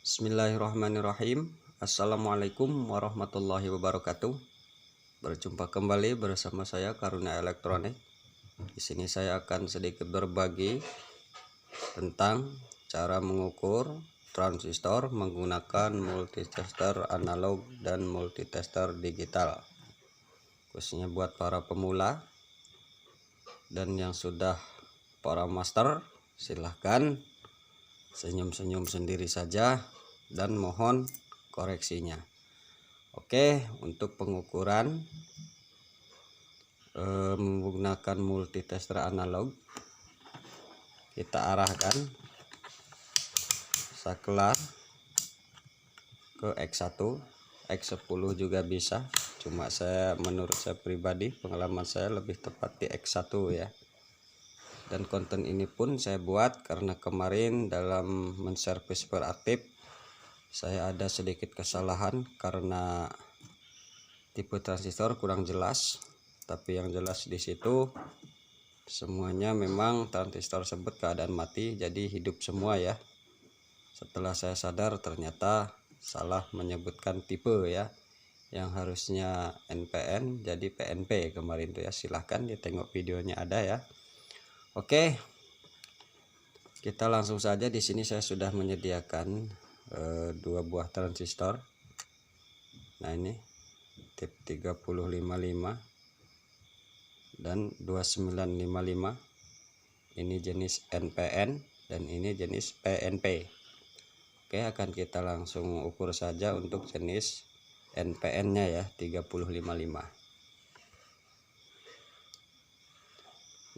Bismillahirrahmanirrahim. Assalamualaikum warahmatullahi wabarakatuh. Berjumpa kembali bersama saya Karunia Elektronik. Di sini saya akan sedikit berbagi tentang cara mengukur transistor menggunakan multitester analog dan multitester digital. Khususnya buat para pemula dan yang sudah para master, silahkan senyum-senyum sendiri saja dan mohon koreksinya. Oke, untuk pengukuran menggunakan multitester analog, kita arahkan saklar ke X1, X10 juga bisa, cuma menurut saya pribadi, pengalaman saya lebih tepat di X1 ya. Dan konten ini pun saya buat karena kemarin dalam menservis peraktif saya ada sedikit kesalahan karena tipe transistor kurang jelas, tapi yang jelas di situ semuanya memang transistor tersebut keadaan mati, jadi hidup semua ya. Setelah saya sadar ternyata salah menyebutkan tipe ya, yang harusnya NPN jadi PNP kemarin tuh ya. Silahkan ditengok videonya, ada ya. Oke, kita langsung saja. Di sini saya sudah menyediakan dua buah transistor. Nah, ini tip 3055 dan 2955. Ini jenis NPN dan ini jenis PNP. Oke, akan kita langsung ukur saja untuk jenis NPN-nya ya, 3055.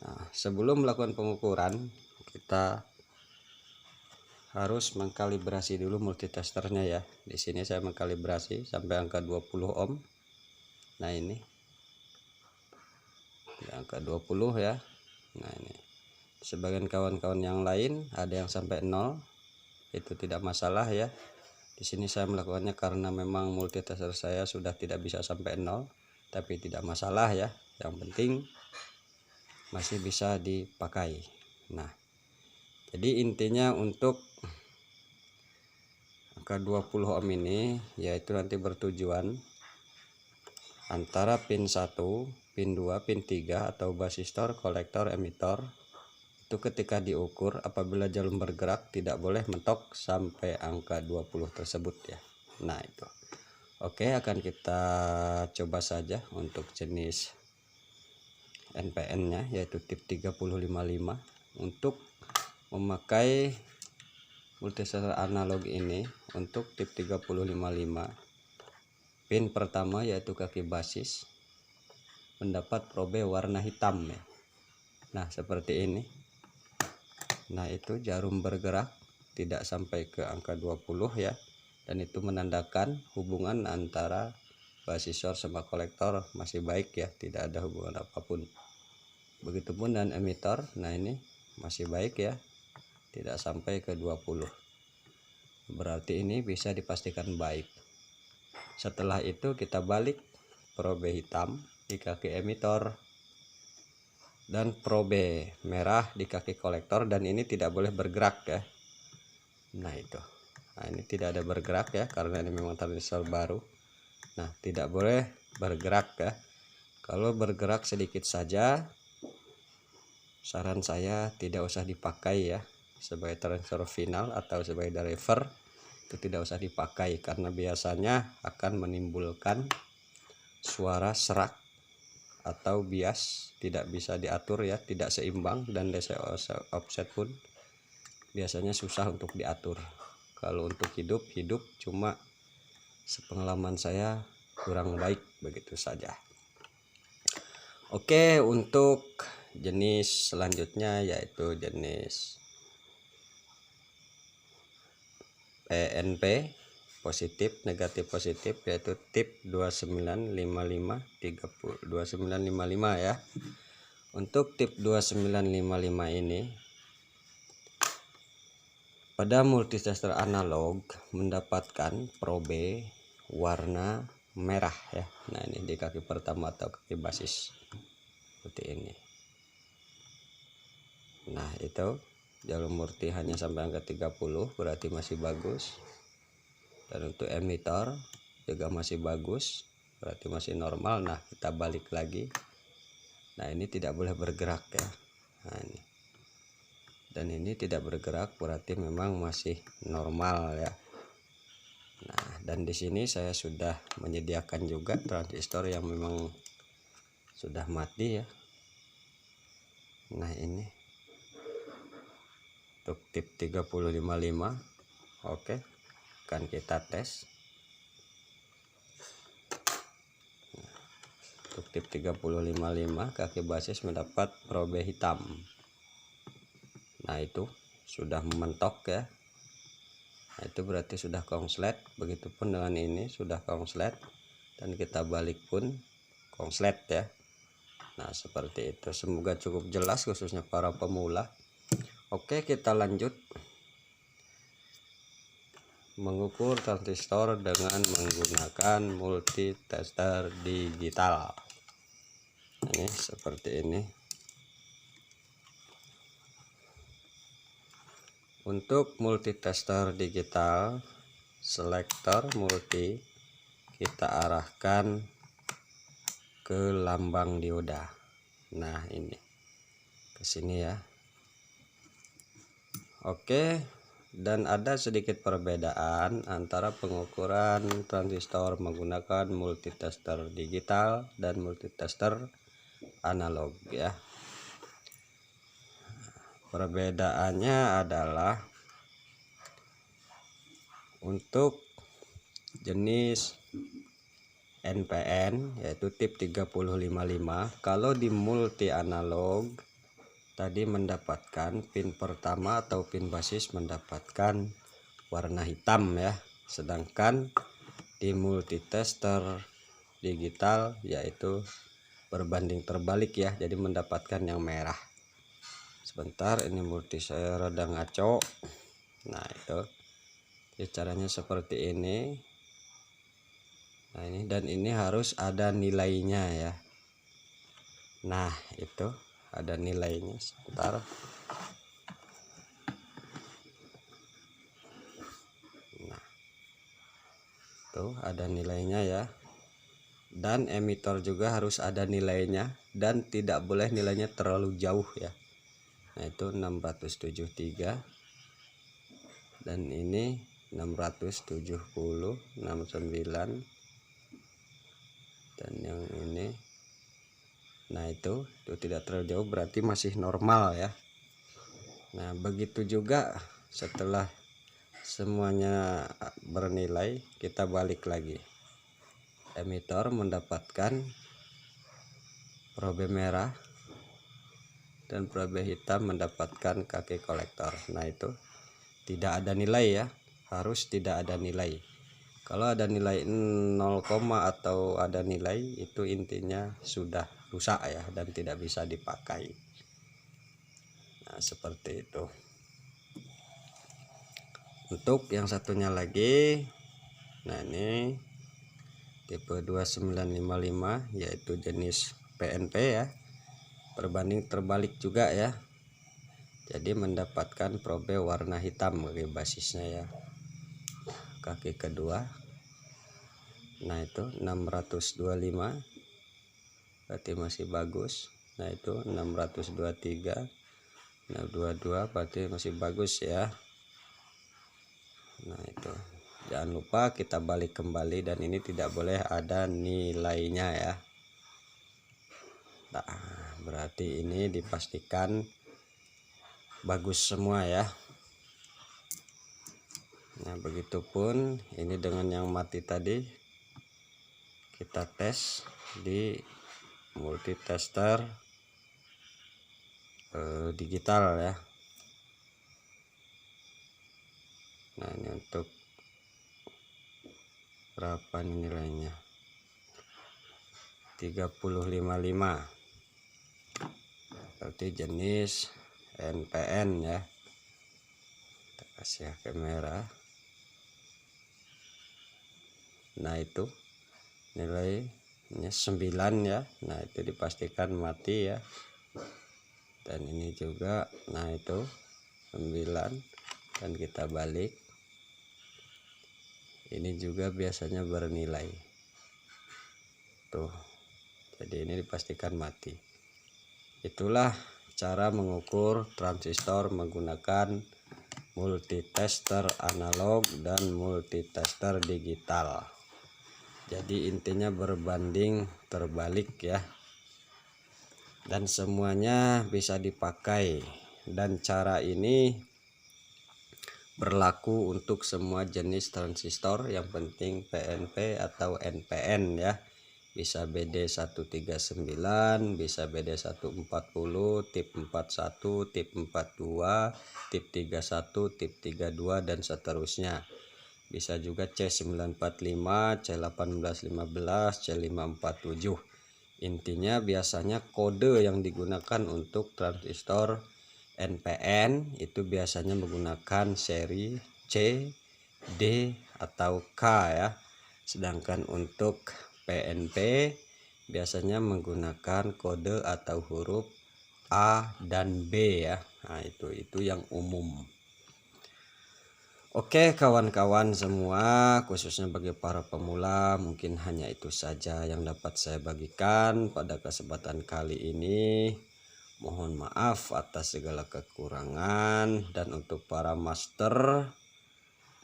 Nah, sebelum melakukan pengukuran, kita harus mengkalibrasi dulu multitesternya ya. Di sini saya mengkalibrasi sampai angka 20 ohm. Nah, ini angka 20 ya. Nah, ini sebagian kawan-kawan yang lain ada yang sampai 0, itu tidak masalah ya. Di sini saya melakukannya karena memang multitester saya sudah tidak bisa sampai 0, tapi tidak masalah ya. Yang penting masih bisa dipakai. Nah, jadi intinya untuk angka 20 ohm ini yaitu nanti bertujuan antara pin 1, pin 2, pin 3 atau basistor, kolektor, emitor itu ketika diukur apabila jarum bergerak tidak boleh mentok sampai angka 20 tersebut ya. Nah, itu. Oke, akan kita coba saja untuk jenis NPN-nya yaitu tip 3055. Untuk memakai multitester analog ini untuk tip 3055, pin pertama yaitu kaki basis mendapat probe warna hitam ya. Nah, seperti ini. Nah, itu jarum bergerak tidak sampai ke angka 20 ya, dan itu menandakan hubungan antara basistor sama kolektor masih baik ya, tidak ada hubungan apapun. Begitupun dan emitor. Nah, ini masih baik ya, tidak sampai ke 20. Berarti ini bisa dipastikan baik. Setelah itu kita balik probe hitam di kaki emitor dan probe merah di kaki kolektor, dan ini tidak boleh bergerak ya. Nah, itu. Nah, ini tidak ada bergerak ya karena ini memang transistor baru. Nah, tidak boleh bergerak ya. Kalau bergerak sedikit saja, saran saya tidak usah dipakai ya, sebagai transistor final atau sebagai driver itu tidak usah dipakai karena biasanya akan menimbulkan suara serak atau bias, tidak bisa diatur ya, tidak seimbang, dan DC offset pun biasanya susah untuk diatur. Kalau untuk hidup cuma sepengalaman saya kurang baik, begitu saja. Oke, untuk jenis selanjutnya yaitu jenis PNP, positif negatif positif, yaitu tip 2955 ya. Untuk tip 2955 ini pada multitester analog mendapatkan probe warna merah ya. Nah, ini di kaki pertama atau kaki basis seperti ini. Nah, itu jarum murti hanya sampai angka 30, berarti masih bagus. Dan untuk emitor juga masih bagus, berarti masih normal. Nah, kita balik lagi. Nah, ini tidak boleh bergerak ya. Nah, ini. Dan ini tidak bergerak, berarti memang masih normal ya. Nah, dan di sini saya sudah menyediakan juga transistor yang memang sudah mati ya. Nah, ini untuk tip 3055. Oke, akan kita tes. Untuk tip 3055 kaki basis mendapat probe hitam. Nah, itu sudah mentok ya. Nah, itu berarti sudah konslet. Begitupun dengan ini sudah konslet, dan kita balik pun konslet ya. Nah, seperti itu. Semoga cukup jelas khususnya para pemula. Oke, kita lanjut mengukur transistor dengan menggunakan multitester digital. Ini seperti ini. Untuk multitester digital, selektor multi kita arahkan ke lambang dioda. Nah, ini ke sini ya. Oke, dan ada sedikit perbedaan antara pengukuran transistor menggunakan multitester digital dan multitester analog ya. Perbedaannya adalah untuk jenis NPN yaitu tip 3055. Kalau di multi analog tadi mendapatkan pin pertama atau pin basis mendapatkan warna hitam ya, sedangkan di multitester digital yaitu berbanding terbalik ya, jadi mendapatkan yang merah. Sebentar, ini multi saya rada ngaco. Nah, itu jadi caranya seperti ini. Nah, ini dan ini harus ada nilainya ya. Nah, itu ada nilainya. Sebentar. Nah, tuh ada nilainya ya. Dan emitor juga harus ada nilainya, dan tidak boleh nilainya terlalu jauh ya. Nah, itu 673, dan ini 670, 69, dan yang ini. Nah, itu tidak terlalu jauh, berarti masih normal ya. Nah, begitu juga setelah semuanya bernilai, kita balik lagi. Emitor mendapatkan probe merah dan probe hitam mendapatkan kaki kolektor. Nah, itu tidak ada nilai ya, harus tidak ada nilai. Kalau ada nilai 0, atau ada nilai, itu intinya sudah rusak ya dan tidak bisa dipakai. Nah, seperti itu. Untuk yang satunya lagi, nah ini tipe 2955 yaitu jenis PNP ya, berbanding terbalik juga ya, jadi mendapatkan probe warna hitam kaki basisnya ya, kaki kedua. Nah, itu 625, berarti masih bagus. Nah, itu 623, 622, berarti masih bagus ya. Nah, itu jangan lupa kita balik kembali, dan ini tidak boleh ada nilainya ya. Nah, berarti ini dipastikan bagus semua ya. Nah, begitupun ini dengan yang mati tadi, kita tes di multitester digital ya. Nah, ini untuk berapa nilainya? 3055, berarti jenis NPN ya. Kita kasih ke merah. Nah, itu nilainya 9 ya. Nah, itu dipastikan mati ya. Dan ini juga, nah itu 9, dan kita balik. ini juga biasanya bernilai tuh. Jadi ini dipastikan mati. Itulah cara mengukur transistor menggunakan multitester analog dan multitester digital. Jadi intinya berbanding terbalik ya, dan semuanya bisa dipakai, dan cara ini berlaku untuk semua jenis transistor, yang penting PNP atau NPN ya. Bisa BD139, bisa BD140, tip 41, tip 42, tip 31, tip 32 dan seterusnya. Bisa juga C945, C1815, C547. Intinya biasanya kode yang digunakan untuk transistor NPN itu biasanya menggunakan seri C, D atau K ya. Sedangkan untuk PNP biasanya menggunakan kode atau huruf A dan B ya. Nah, itu yang umum. Oke kawan-kawan semua, khususnya bagi para pemula, mungkin hanya itu saja yang dapat saya bagikan pada kesempatan kali ini. Mohon maaf atas segala kekurangan, dan untuk para master,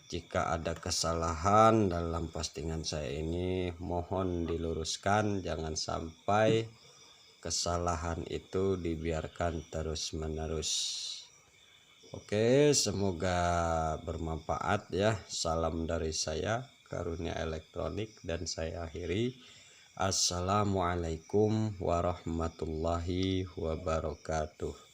jika ada kesalahan dalam postingan saya ini mohon diluruskan, jangan sampai kesalahan itu dibiarkan terus-menerus. Oke, semoga bermanfaat ya. Salam dari saya, Karunia Elektronik, dan saya akhiri. Assalamualaikum warahmatullahi wabarakatuh.